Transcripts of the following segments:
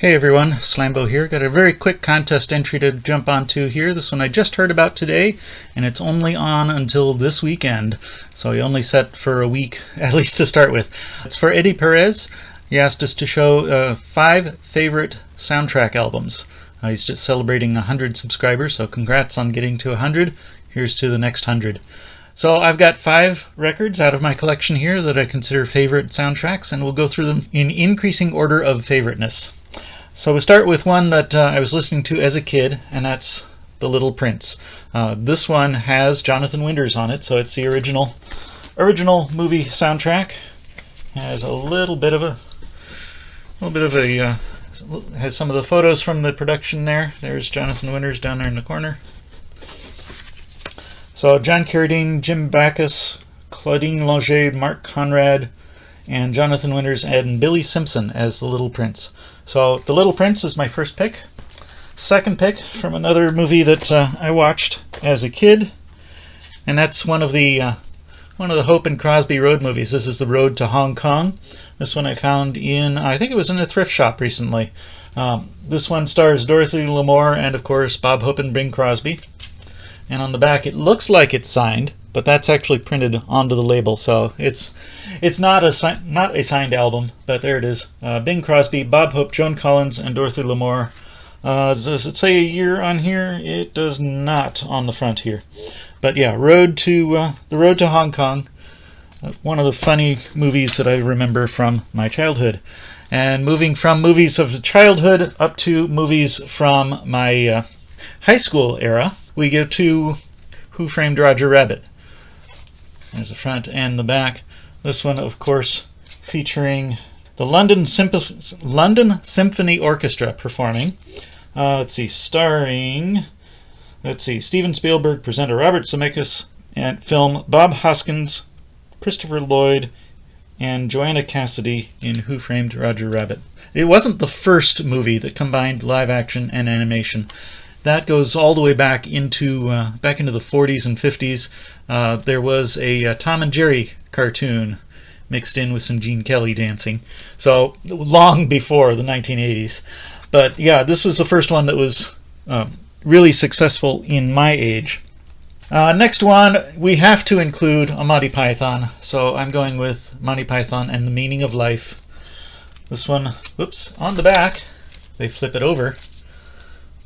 Hey everyone, Slambo here. Got a very quick contest entry to jump onto here. This one I just heard about today, and it's only on until this weekend. So he only set for a week, at least to start with. It's for Eddie Perez. He asked us to show 5 favorite soundtrack albums. He's just celebrating 100 subscribers, so congrats on getting to 100. Here's to the next 100. So I've got 5 records out of my collection here that I consider favorite soundtracks, and we'll go through them in increasing order of favoriteness. So we'll start with one that I was listening to as a kid, and that's The Little Prince. This one has Jonathan Winters on it, so it's the original movie soundtrack. Has a little bit of a has some of the photos from the production there. There's Jonathan Winters down there in the corner. So John Carradine, Jim Backus, Claudine Longet, Mark Conrad, and Jonathan Winters and Billy Simpson as the Little Prince. So The Little Prince is my first pick. Second pick from another movie that I watched as a kid, and that's one of the Hope and Crosby road movies. This is The Road to Hong Kong. This one I found in, I think it was in a thrift shop recently. This one stars Dorothy Lamour and of course Bob Hope and Bing Crosby. And on the back it looks like it's signed, but that's actually printed onto the label, so it's not a signed album, but there it is. Bing Crosby, Bob Hope, Joan Collins, and Dorothy Lamour. Does it say a year on here? It does not on the front here. But yeah, The Road to Hong Kong. One of the funny movies that I remember from my childhood. And moving from movies of childhood up to movies from my high school era, we go to Who Framed Roger Rabbit. There's the front and the back. This one, of course, featuring the London Symphony Orchestra performing. Starring Steven Spielberg, presenter Robert Zemeckis, and film Bob Hoskins, Christopher Lloyd, and Joanna Cassidy in Who Framed Roger Rabbit. It wasn't the first movie that combined live action and animation. That goes all the way back into the 40s and 50s. There was a Tom and Jerry cartoon mixed in with some Gene Kelly dancing. So long before the 1980s. But yeah, this was the first one that was really successful in my age. Next one, we have to include a Monty Python. So I'm going with Monty Python and the Meaning of Life. This one, whoops, on the back, they flip it over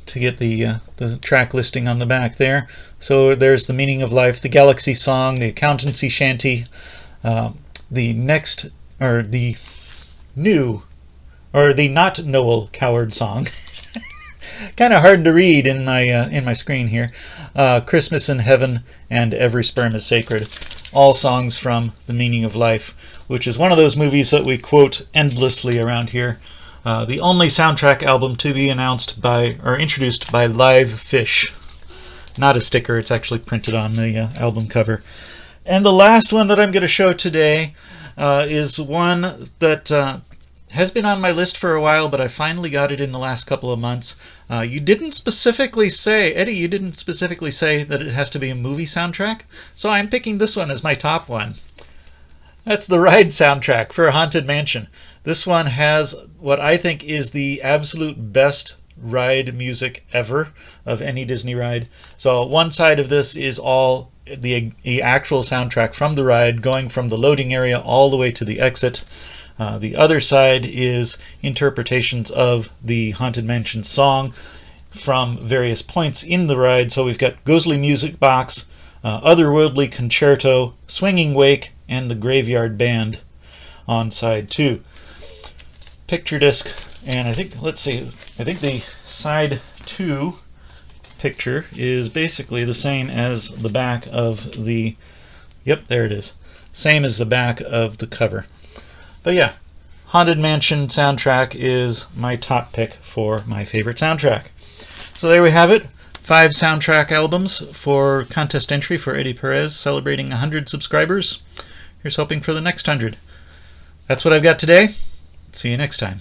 to get the track listing on the back there. So there's The Meaning of Life, The Galaxy Song, The Accountancy Shanty, the Not Noel Coward Song. Kind of hard to read in my screen here. Christmas in Heaven and Every Sperm is Sacred. All songs from The Meaning of Life, which is one of those movies that we quote endlessly around here. The only soundtrack album to be introduced by Live Fish. Not a sticker, it's actually printed on the album cover. And the last one that I'm going to show today is one that has been on my list for a while, but I finally got it in the last couple of months. You didn't specifically say, Eddie, that it has to be a movie soundtrack, so I'm picking this one as my top one. That's the Ride soundtrack for Haunted Mansion. This one has what I think is the absolute best ride music ever of any Disney ride. So one side of this is all the actual soundtrack from the ride, going from the loading area all the way to the exit. The other side is interpretations of the Haunted Mansion song from various points in the ride. So we've got Ghostly Music Box, Otherworldly Concerto, Swinging Wake, and the Graveyard Band on side 2. Picture disc, and I think the side 2 picture is basically the same as the back of the, yep, there it is. Same as the back of the cover. But yeah, Haunted Mansion soundtrack is my top pick for my favorite soundtrack. So there we have it. 5 soundtrack albums for contest entry for Eddie Perez, celebrating 100 subscribers. Here's hoping for the next 100. That's what I've got today. See you next time.